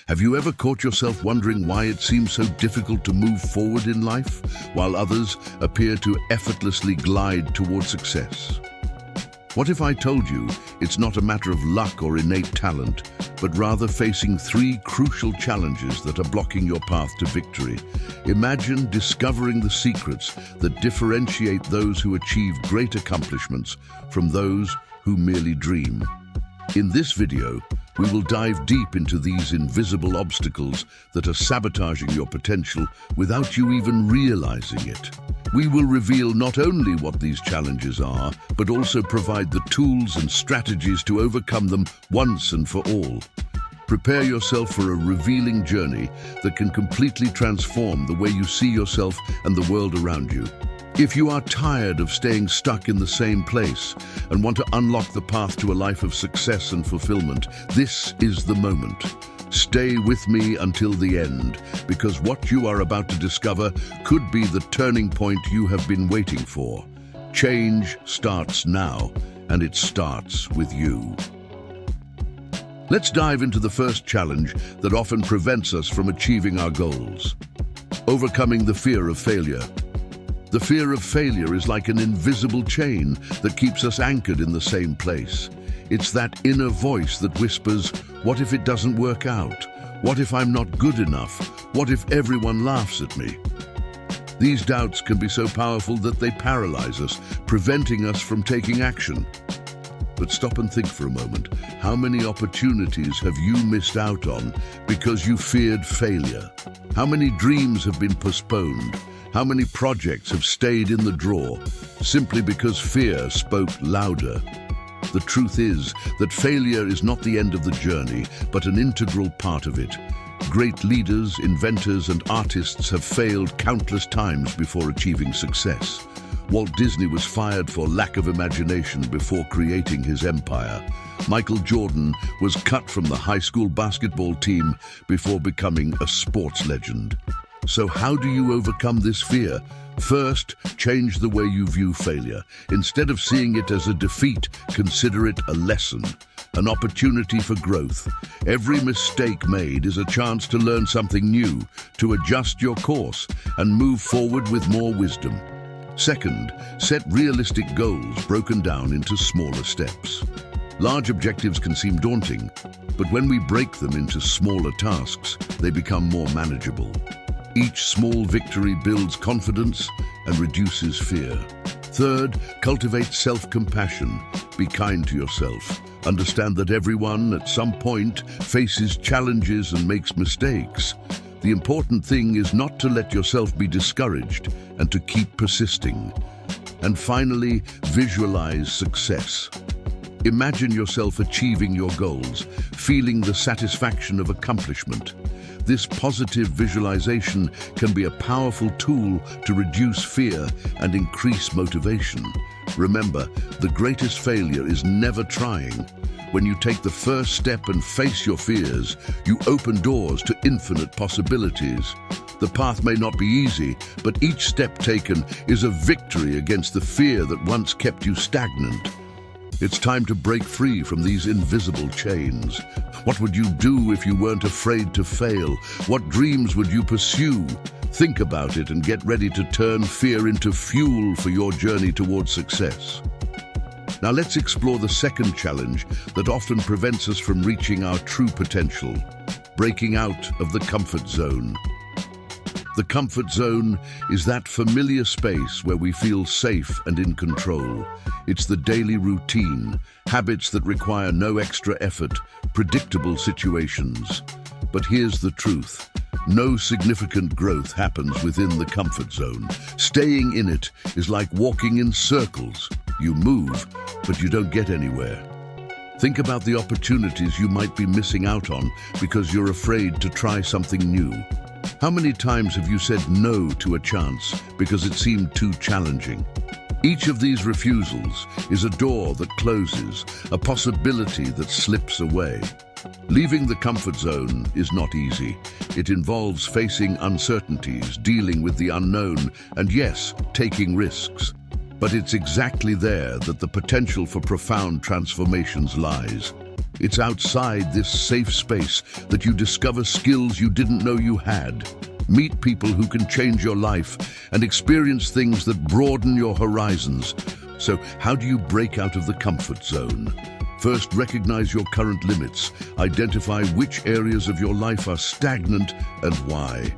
Have you ever caught yourself wondering why it seems so difficult to move forward in life, while others appear to effortlessly glide toward success? What if I told you it's not a matter of luck or innate talent, but rather facing three crucial challenges that are blocking your path to victory? Imagine discovering the secrets that differentiate those who achieve great accomplishments from those who merely dream. In this video, we will dive deep into these invisible obstacles that are sabotaging your potential without you even realizing it. We will reveal not only what these challenges are, but also provide the tools and strategies to overcome them once and for all. Prepare yourself for a revealing journey that can completely transform the way you see yourself and the world around you. If you are tired of staying stuck in the same place and want to unlock the path to a life of success and fulfillment, this is the moment. Stay with me until the end, because what you are about to discover could be the turning point you have been waiting for. Change starts now, and it starts with you. Let's dive into the first challenge that often prevents us from achieving our goals: overcoming the fear of failure. The fear of failure is like an invisible chain that keeps us anchored in the same place. It's that inner voice that whispers, "What if it doesn't work out? What if I'm not good enough? What if everyone laughs at me?" These doubts can be so powerful that they paralyze us, preventing us from taking action. But stop and think for a moment. How many opportunities have you missed out on because you feared failure? How many dreams have been postponed? How many projects have stayed in the drawer simply because fear spoke louder? The truth is that failure is not the end of the journey, but an integral part of it. Great leaders, inventors, and artists have failed countless times before achieving success. Walt Disney was fired for lack of imagination before creating his empire. Michael Jordan was cut from the high school basketball team before becoming a sports legend. So how do you overcome this fear? First, change the way you view failure. Instead of seeing it as a defeat, consider it a lesson, an opportunity for growth. Every mistake made is a chance to learn something new, to adjust your course, and move forward with more wisdom. Second, set realistic goals broken down into smaller steps. Large objectives can seem daunting, but when we break them into smaller tasks, they become more manageable. Each small victory builds confidence and reduces fear. Third, cultivate self-compassion. Be kind to yourself. Understand that everyone at some point faces challenges and makes mistakes. The important thing is not to let yourself be discouraged and to keep persisting. And finally, visualize success. Imagine yourself achieving your goals, feeling the satisfaction of accomplishment. This positive visualization can be a powerful tool to reduce fear and increase motivation. Remember, the greatest failure is never trying. When you take the first step and face your fears, you open doors to infinite possibilities. The path may not be easy, but each step taken is a victory against the fear that once kept you stagnant. It's time to break free from these invisible chains. What would you do if you weren't afraid to fail? What dreams would you pursue? Think about it and get ready to turn fear into fuel for your journey towards success. Now let's explore the second challenge that often prevents us from reaching our true potential: breaking out of the comfort zone. The comfort zone is that familiar space where we feel safe and in control. It's the daily routine, habits that require no extra effort, predictable situations. But here's the truth: no significant growth happens within the comfort zone. Staying in it is like walking in circles. You move, but you don't get anywhere. Think about the opportunities you might be missing out on because you're afraid to try something new. How many times have you said no to a chance because it seemed too challenging? Each of these refusals is a door that closes, a possibility that slips away. Leaving the comfort zone is not easy. It involves facing uncertainties, dealing with the unknown, and yes, taking risks. But it's exactly there that the potential for profound transformations lies. It's outside this safe space that you discover skills you didn't know you had. Meet people who can change your life and experience things that broaden your horizons. So, how do you break out of the comfort zone? First, recognize your current limits. Identify which areas of your life are stagnant and why.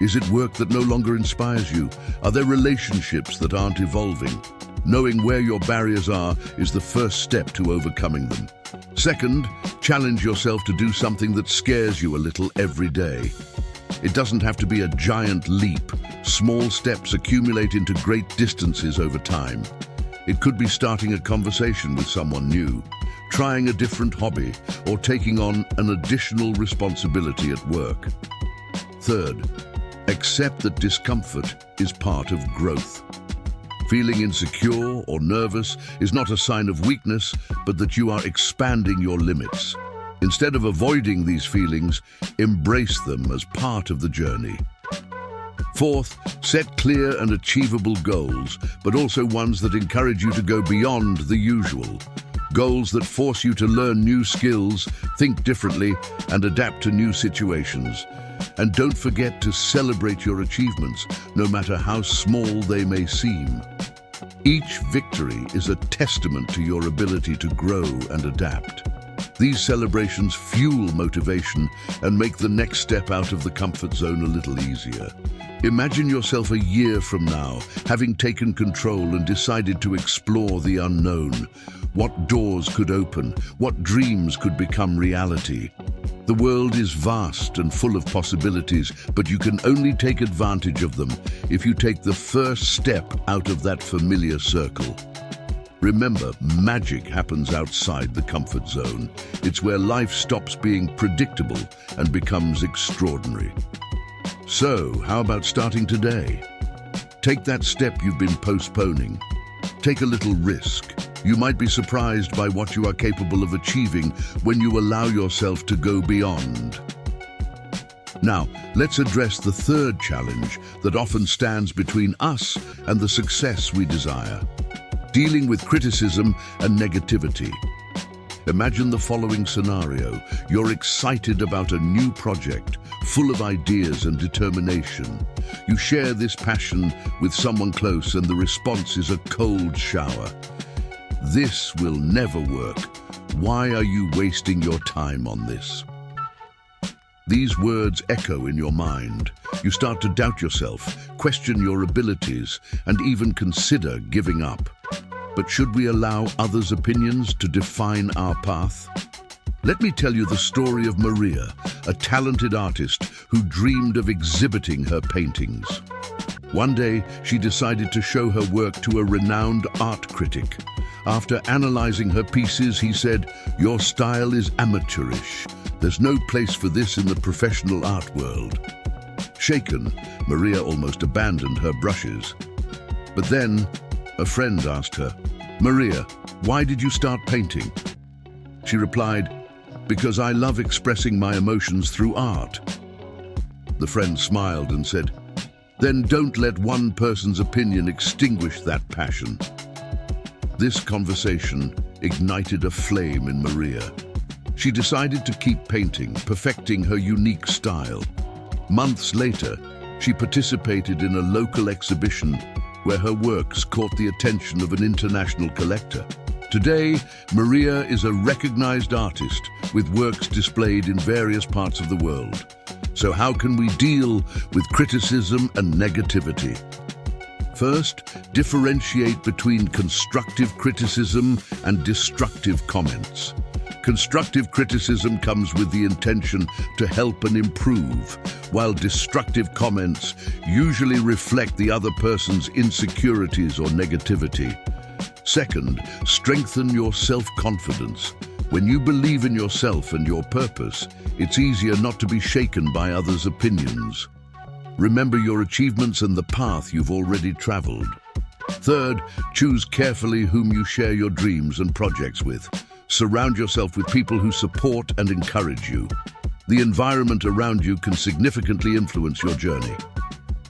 Is it work that no longer inspires you? Are there relationships that aren't evolving? Knowing where your barriers are is the first step to overcoming them. Second, challenge yourself to do something that scares you a little every day. It doesn't have to be a giant leap. Small steps accumulate into great distances over time. It could be starting a conversation with someone new, trying a different hobby, or taking on an additional responsibility at work. Third, accept that discomfort is part of growth. Feeling insecure or nervous is not a sign of weakness, but that you are expanding your limits. Instead of avoiding these feelings, embrace them as part of the journey. Fourth, set clear and achievable goals, but also ones that encourage you to go beyond the usual. Goals that force you to learn new skills, think differently, and adapt to new situations. And don't forget to celebrate your achievements, no matter how small they may seem. Each victory is a testament to your ability to grow and adapt. These celebrations fuel motivation and make the next step out of the comfort zone a little easier. Imagine yourself a year from now, having taken control and decided to explore the unknown. What doors could open? What dreams could become reality? The world is vast and full of possibilities, but you can only take advantage of them if you take the first step out of that familiar circle. Remember, magic happens outside the comfort zone. It's where life stops being predictable and becomes extraordinary. So, how about starting today? Take that step you've been postponing. Take a little risk. You might be surprised by what you are capable of achieving when you allow yourself to go beyond. Now, let's address the third challenge that often stands between us and the success we desire: dealing with criticism and negativity. Imagine the following scenario. You're excited about a new project, full of ideas and determination. You share this passion with someone close and the response is a cold shower. This will never work. Why are you wasting your time on this? These words echo in your mind. You start to doubt yourself, question your abilities, and even consider giving up. But should we allow others' opinions to define our path? Let me tell you the story of Maria, a talented artist who dreamed of exhibiting her paintings. One day, she decided to show her work to a renowned art critic. After analyzing her pieces, he said, "Your style is amateurish. There's no place for this in the professional art world." Shaken, Maria almost abandoned her brushes. But then, a friend asked her, "Maria, why did you start painting?" She replied, "Because I love expressing my emotions through art." The friend smiled and said, "Then don't let one person's opinion extinguish that passion." This conversation ignited a flame in Maria. She decided to keep painting, perfecting her unique style. Months later, she participated in a local exhibition where her works caught the attention of an international collector. Today, Maria is a recognized artist with works displayed in various parts of the world. So how can we deal with criticism and negativity? First, differentiate between constructive criticism and destructive comments. Constructive criticism comes with the intention to help and improve, while destructive comments usually reflect the other person's insecurities or negativity. Second, strengthen your self-confidence. When you believe in yourself and your purpose, it's easier not to be shaken by others' opinions. Remember your achievements and the path you've already traveled. Third, choose carefully whom you share your dreams and projects with. Surround yourself with people who support and encourage you. The environment around you can significantly influence your journey.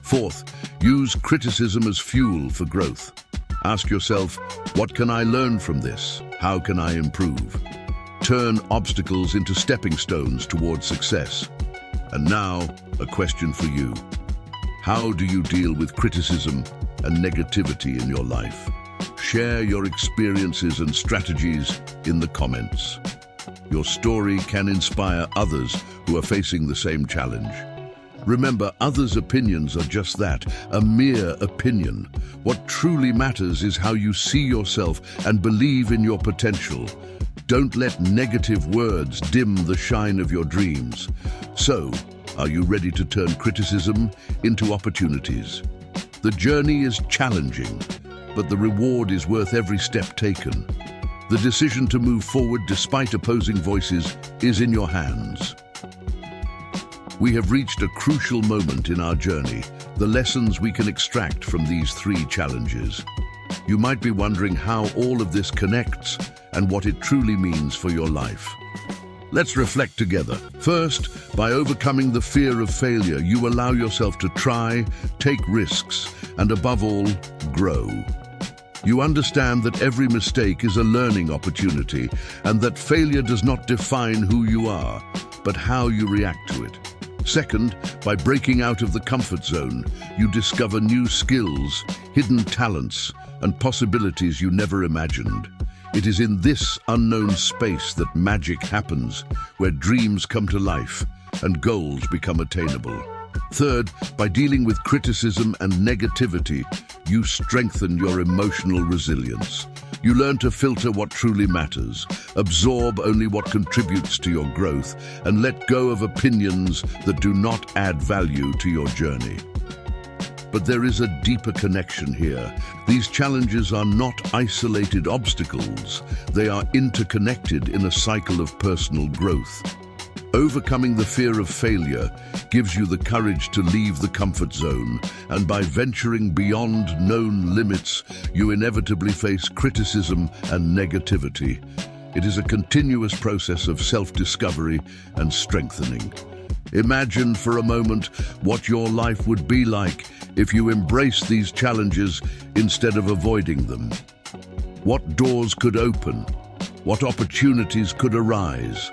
Fourth, use criticism as fuel for growth. Ask yourself, what can I learn from this? How can I improve? turn obstacles into stepping stones towards success. And now, a question for you. How do you deal with criticism and negativity in your life? Share your experiences and strategies in the comments. Your story can inspire others who are facing the same challenge. Remember, others' opinions are just that, a mere opinion. What truly matters is how you see yourself and believe in your potential. Don't let negative words dim the shine of your dreams. So, are you ready to turn criticism into opportunities? The journey is challenging, but the reward is worth every step taken. The decision to move forward despite opposing voices is in your hands. We have reached a crucial moment in our journey, the lessons we can extract from these 3 challenges. You might be wondering how all of this connects and what it truly means for your life. Let's reflect together. First, by overcoming the fear of failure, you allow yourself to try, take risks, and above all, grow. You understand that every mistake is a learning opportunity and that failure does not define who you are, but how you react to it. Second, by breaking out of the comfort zone, you discover new skills, hidden talents, and possibilities you never imagined. It is in this unknown space that magic happens, where dreams come to life and goals become attainable. Third, by dealing with criticism and negativity, you strengthen your emotional resilience. You learn to filter what truly matters, absorb only what contributes to your growth, and let go of opinions that do not add value to your journey. But there is a deeper connection here. These challenges are not isolated obstacles. They are interconnected in a cycle of personal growth. Overcoming the fear of failure gives you the courage to leave the comfort zone, and by venturing beyond known limits, you inevitably face criticism and negativity. It is a continuous process of self-discovery and strengthening. Imagine for a moment what your life would be like if you embraced these challenges instead of avoiding them. What doors could open? What opportunities could arise?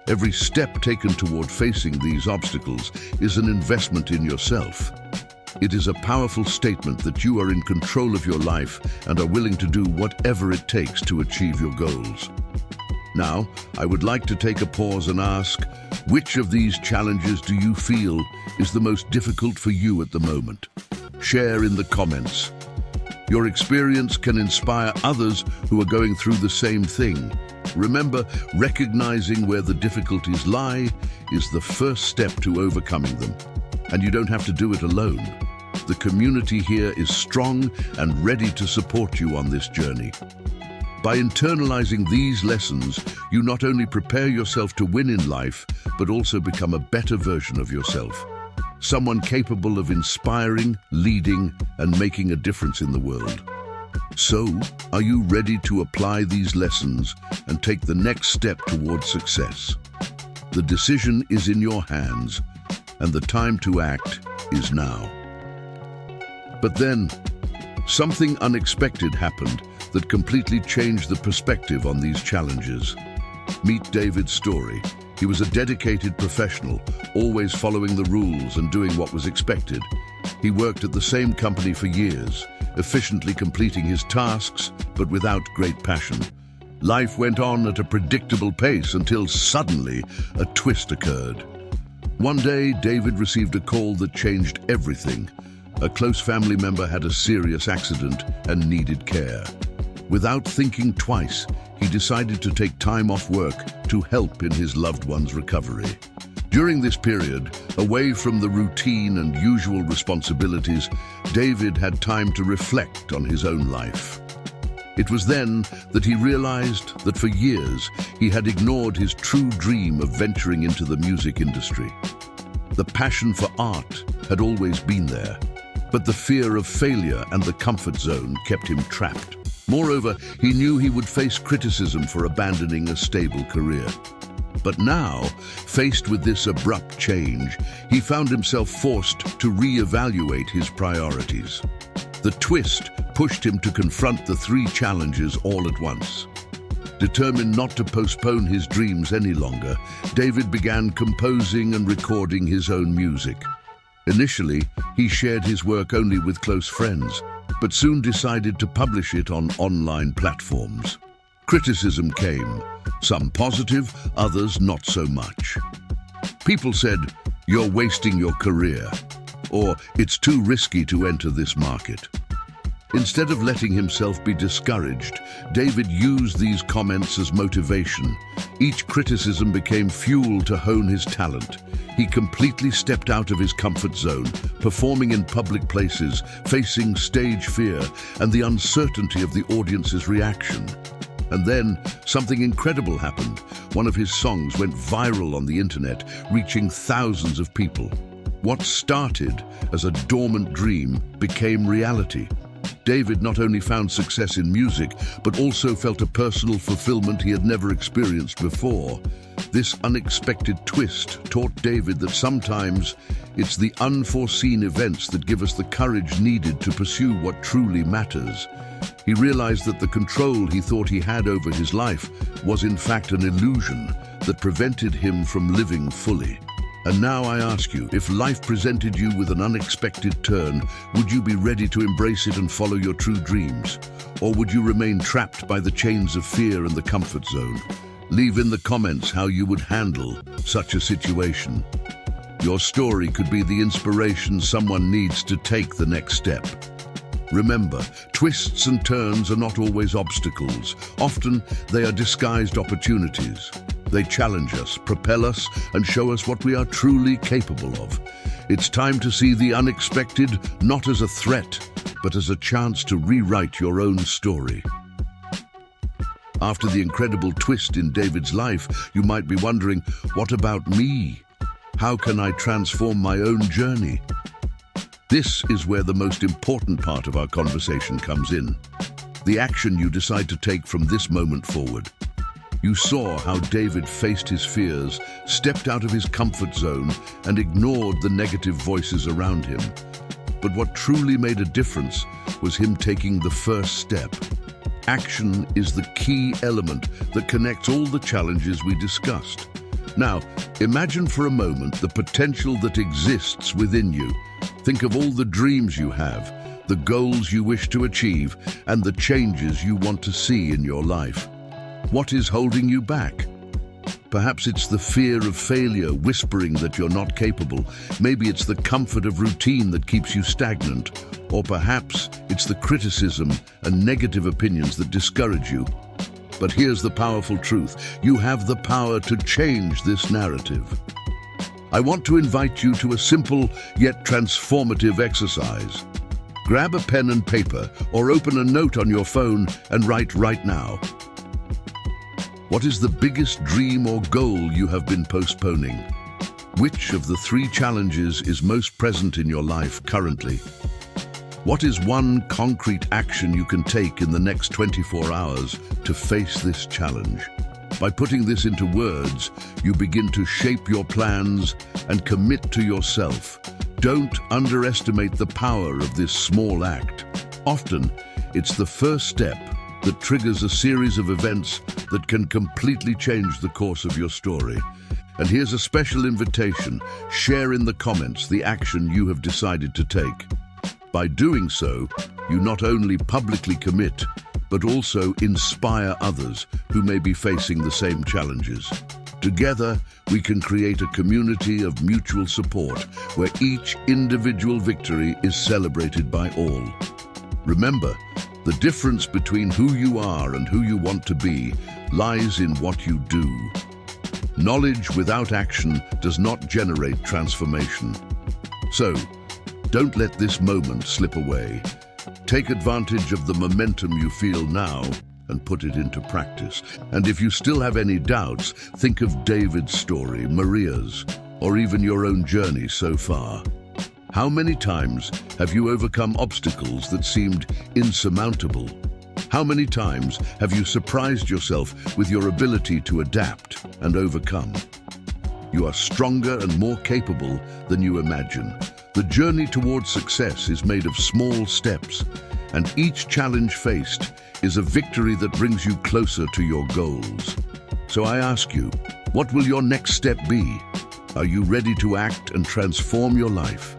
Every step taken toward facing these obstacles is an investment in yourself. It is a powerful statement that you are in control of your life and are willing to do whatever it takes to achieve your goals. Now, I would like to take a pause and ask, which of these challenges do you feel is the most difficult for you at the moment? Share in the comments. Your experience can inspire others who are going through the same thing. Remember, recognizing where the difficulties lie is the first step to overcoming them. And you don't have to do it alone. The community here is strong and ready to support you on this journey. By internalizing these lessons, you not only prepare yourself to win in life, but also become a better version of yourself. Someone capable of inspiring, leading, and making a difference in the world. So, are you ready to apply these lessons and take the next step towards success? The decision is in your hands, and the time to act is now. But then, something unexpected happened that completely changed the perspective on these challenges. Meet David's story. He was a dedicated professional, always following the rules and doing what was expected. He worked at the same company for years, efficiently completing his tasks, but without great passion. Life went on at a predictable pace until suddenly a twist occurred. One day, David received a call that changed everything. A close family member had a serious accident and needed care. Without thinking twice, he decided to take time off work to help in his loved one's recovery. During this period, away from the routine and usual responsibilities, David had time to reflect on his own life. It was then that he realized that for years he had ignored his true dream of venturing into the music industry. The passion for art had always been there, but the fear of failure and the comfort zone kept him trapped. Moreover, he knew he would face criticism for abandoning a stable career. But now, faced with this abrupt change, he found himself forced to reevaluate his priorities. The twist pushed him to confront the 3 challenges all at once. Determined not to postpone his dreams any longer, David began composing and recording his own music. Initially, he shared his work only with close friends, but soon decided to publish it on online platforms. Criticism came, some positive, others not so much. People said, "You're wasting your career," or "It's too risky to enter this market." Instead of letting himself be discouraged, David used these comments as motivation. Each criticism became fuel to hone his talent. He completely stepped out of his comfort zone, performing in public places, facing stage fear and the uncertainty of the audience's reaction. And then, something incredible happened. One of his songs went viral on the internet, reaching thousands of people. What started as a dormant dream became reality. David not only found success in music, but also felt a personal fulfillment he had never experienced before. This unexpected twist taught David that sometimes it's the unforeseen events that give us the courage needed to pursue what truly matters. He realized that the control he thought he had over his life was in fact an illusion that prevented him from living fully. And now I ask you, if life presented you with an unexpected turn, would you be ready to embrace it and follow your true dreams? Or would you remain trapped by the chains of fear and the comfort zone? Leave in the comments how you would handle such a situation. Your story could be the inspiration someone needs to take the next step. Remember, twists and turns are not always obstacles. Often, they are disguised opportunities. They challenge us, propel us, and show us what we are truly capable of. It's time to see the unexpected not as a threat, but as a chance to rewrite your own story. After the incredible twist in David's life, you might be wondering, what about me? How can I transform my own journey? This is where the most important part of our conversation comes in. The action you decide to take from this moment forward. You saw how David faced his fears, stepped out of his comfort zone, and ignored the negative voices around him. But what truly made a difference was him taking the first step. Action is the key element that connects all the challenges we discussed. Now, imagine for a moment the potential that exists within you. Think of all the dreams you have, the goals you wish to achieve, and the changes you want to see in your life. What is holding you back? Perhaps it's the fear of failure whispering that you're not capable. Maybe it's the comfort of routine that keeps you stagnant. Or perhaps it's the criticism and negative opinions that discourage you. But here's the powerful truth. You have the power to change this narrative. I want to invite you to a simple yet transformative exercise. Grab a pen and paper or open a note on your phone and write right now. What is the biggest dream or goal you have been postponing? Which of the 3 challenges is most present in your life currently? What is one concrete action you can take in the next 24 hours to face this challenge? By putting this into words, you begin to shape your plans and commit to yourself. Don't underestimate the power of this small act. Often, it's the first step that triggers a series of events that can completely change the course of your story. And here's a special invitation. Share in the comments the action you have decided to take. By doing so, you not only publicly commit, but also inspire others who may be facing the same challenges. Together, we can create a community of mutual support where each individual victory is celebrated by all. Remember, the difference between who you are and who you want to be lies in what you do. Knowledge without action does not generate transformation. So, don't let this moment slip away. Take advantage of the momentum you feel now and put it into practice. And if you still have any doubts, think of David's story, Maria's, or even your own journey so far. How many times have you overcome obstacles that seemed insurmountable? How many times have you surprised yourself with your ability to adapt and overcome? You are stronger and more capable than you imagine. The journey towards success is made of small steps, and each challenge faced is a victory that brings you closer to your goals. So I ask you, what will your next step be? Are you ready to act and transform your life?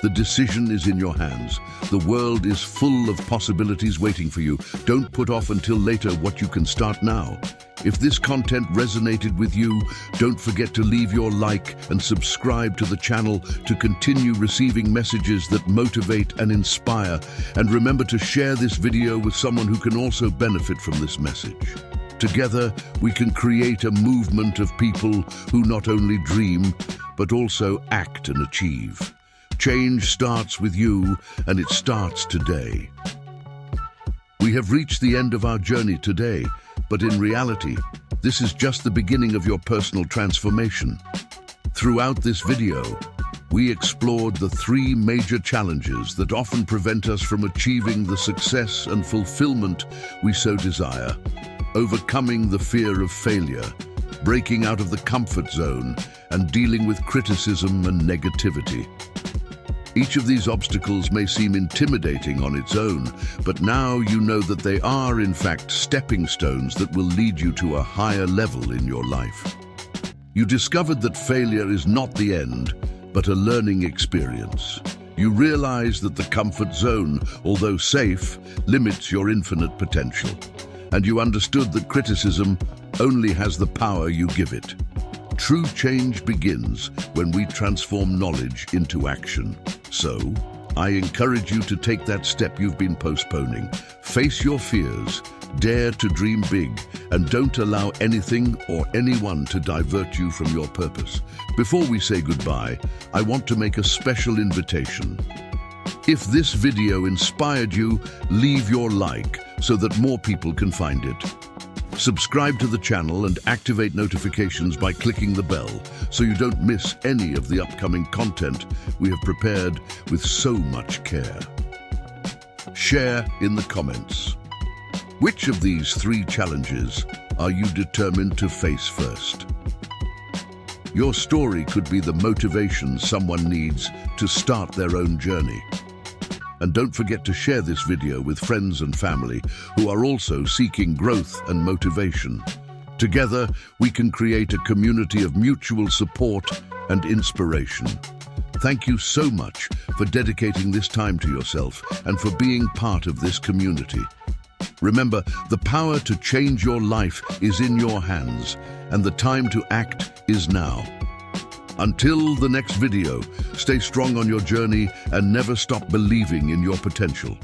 The decision is in your hands. The world is full of possibilities waiting for you. Don't put off until later what you can start now. If this content resonated with you, don't forget to leave your like and subscribe to the channel to continue receiving messages that motivate and inspire. And remember to share this video with someone who can also benefit from this message. Together, we can create a movement of people who not only dream, but also act and achieve. Change starts with you, and it starts today. We have reached the end of our journey today, but in reality, this is just the beginning of your personal transformation. Throughout this video, we explored the 3 major challenges that often prevent us from achieving the success and fulfillment we so desire. Overcoming the fear of failure, breaking out of the comfort zone, and dealing with criticism and negativity. Each of these obstacles may seem intimidating on its own, but now you know that they are, in fact, stepping stones that will lead you to a higher level in your life. You discovered that failure is not the end, but a learning experience. You realize that the comfort zone, although safe, limits your infinite potential. And you understood that criticism only has the power you give it. True change begins when we transform knowledge into action. So, I encourage you to take that step you've been postponing. Face your fears, dare to dream big, and don't allow anything or anyone to divert you from your purpose. Before we say goodbye, I want to make a special invitation. If this video inspired you, leave your like so that more people can find it. Subscribe to the channel and activate notifications by clicking the bell so you don't miss any of the upcoming content we have prepared with so much care. Share in the comments. Which of these 3 challenges are you determined to face first? Your story could be the motivation someone needs to start their own journey. And don't forget to share this video with friends and family who are also seeking growth and motivation. Together, we can create a community of mutual support and inspiration. Thank you so much for dedicating this time to yourself and for being part of this community. Remember, the power to change your life is in your hands, and the time to act is now. Until the next video, stay strong on your journey and never stop believing in your potential.